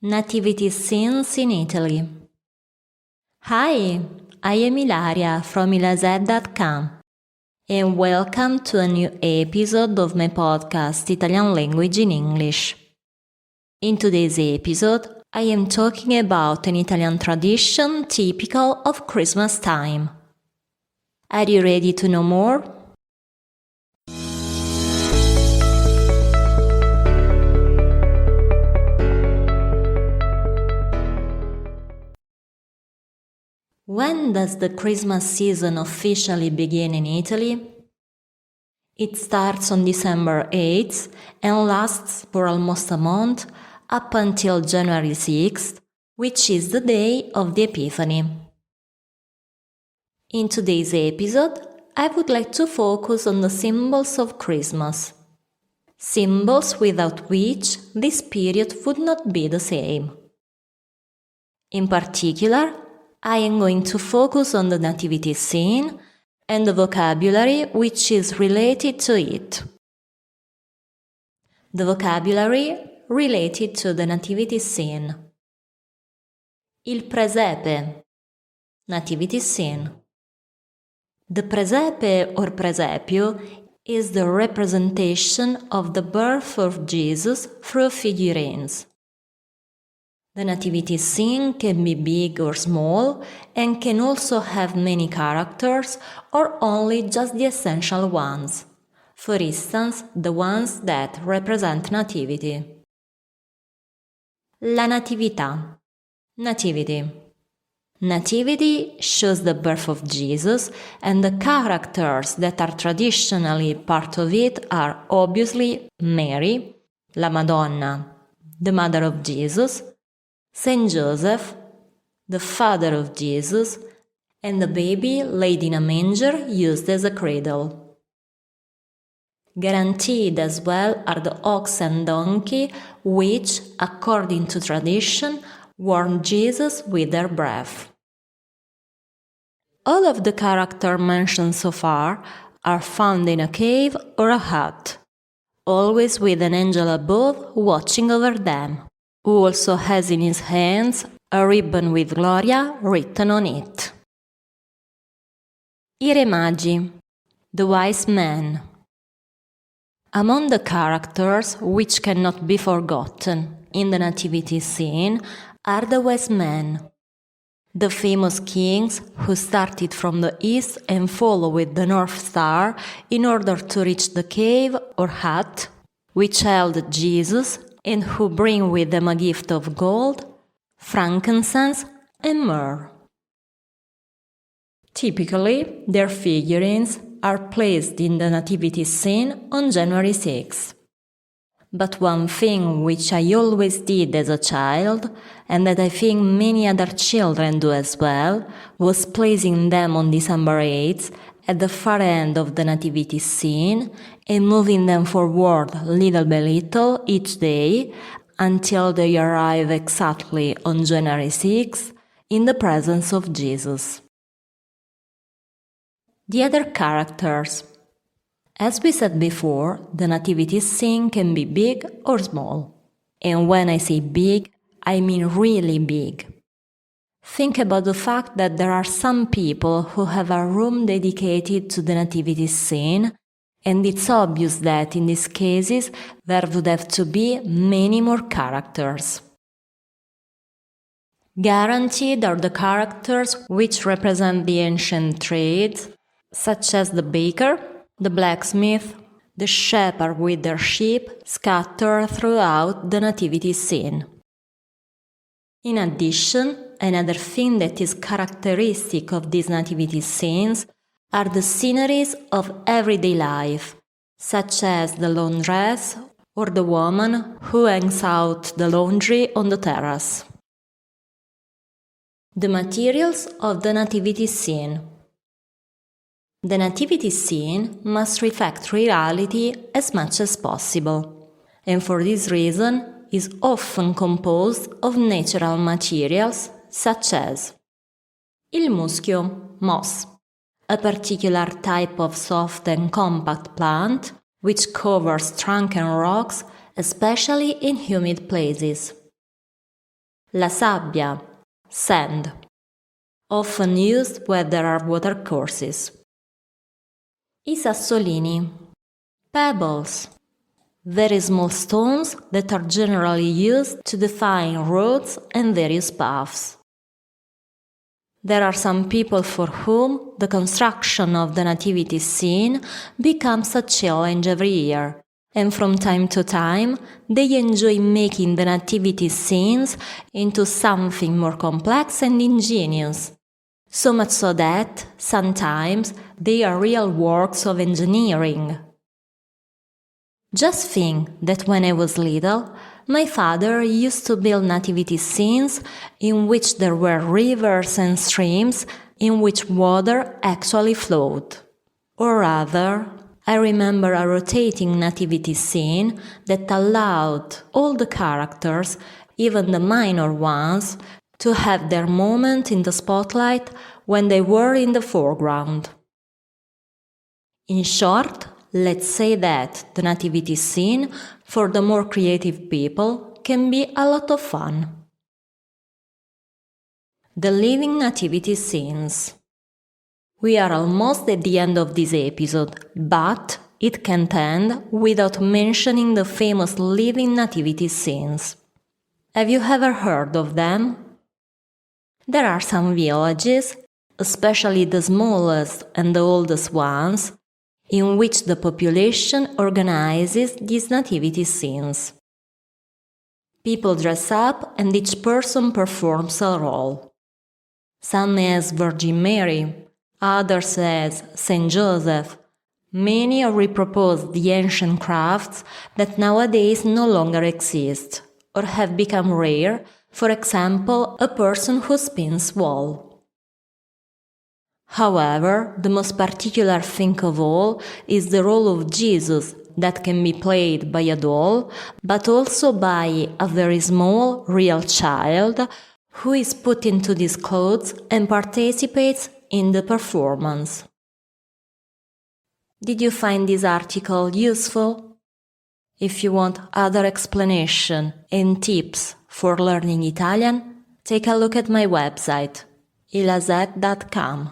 Nativity scenes in Italy. Hi, I am Ilaria from ilazed.com and welcome to a new episode of my podcast Italian Language in English. In today's episode, I am talking about an Italian tradition typical of Christmas time. Are you ready to know more? When does the Christmas season officially begin in Italy? It starts on December 8th and lasts for almost a month up until January 6th, which is the day of the Epiphany. In today's episode, I would like to focus on the symbols of Christmas. Symbols without which this period would not be the same. In particular, I am going to focus on the nativity scene and the vocabulary which is related to it. The vocabulary related to the nativity scene. Il presepe, nativity scene. The presepe or presepio is the representation of the birth of Jesus through figurines. The nativity scene can be big or small and can also have many characters or only just the essential ones. For instance, the ones that represent nativity. La natività, nativity. Nativity shows the birth of Jesus, and the characters that are traditionally part of it are obviously Mary, la Madonna, the mother of Jesus, Saint Joseph, the father of Jesus, and the baby laid in a manger used as a cradle. Guaranteed as well are the ox and donkey which, according to tradition, warmed Jesus with their breath. All of the characters mentioned so far are found in a cave or a hut, always with an angel above watching over them, who also has in his hands a ribbon with Gloria written on it. I Re Magi, the wise men. Among the characters which cannot be forgotten in the nativity scene are the wise men, the famous kings who started from the east and followed the North Star in order to reach the cave or hut which held Jesus, and who bring with them a gift of gold, frankincense, and myrrh. Typically, their figurines are placed in the nativity scene on January 6th. But one thing which I always did as a child, and that I think many other children do as well, was placing them on December 8th at the far end of the nativity scene and moving them forward little by little each day until they arrive exactly on January 6th in the presence of Jesus. The other characters. As we said before, the nativity scene can be big or small. And when I say big, I mean really big. Think about the fact that there are some people who have a room dedicated to the nativity scene, and it's obvious that in these cases there would have to be many more characters. Guaranteed are the characters which represent the ancient trades, such as the baker, the blacksmith, the shepherd with their sheep scattered throughout the nativity scene. In addition, another thing that is characteristic of these nativity scenes are the sceneries of everyday life, such as the laundress or the woman who hangs out the laundry on the terrace. The materials of the nativity scene. The nativity scene must reflect reality as much as possible, and for this reason is often composed of natural materials such as il muschio, moss, a particular type of soft and compact plant which covers trunk and rocks, especially in humid places. La sabbia, sand, often used where there are watercourses. I sassolini, pebbles, very small stones that are generally used to define roads and various paths. There are some people for whom the construction of the nativity scene becomes a challenge every year, and from time to time they enjoy making the nativity scenes into something more complex and ingenious, so much so that sometimes they are real works of engineering. Just think that when I was little, my father used to build nativity scenes in which there were rivers and streams in which water actually flowed. Or rather, I remember a rotating nativity scene that allowed all the characters, even the minor ones, to have their moment in the spotlight when they were in the foreground. In short, let's say that the nativity scene, for the more creative people, can be a lot of fun. The living nativity scenes. We are almost at the end of this episode, but it can't end without mentioning the famous living nativity scenes. Have you ever heard of them? There are some villages, especially the smallest and the oldest ones, in which the population organizes these nativity scenes. People dress up and each person performs a role. Some as Virgin Mary, others as Saint Joseph. Many repropose the ancient crafts that nowadays no longer exist or have become rare, for example, a person who spins wool. However, the most particular thing of all is the role of Jesus that can be played by a doll, but also by a very small, real child who is put into these clothes and participates in the performance. Did you find this article useful? If you want other explanation and tips for learning Italian, take a look at my website, ilazed.com.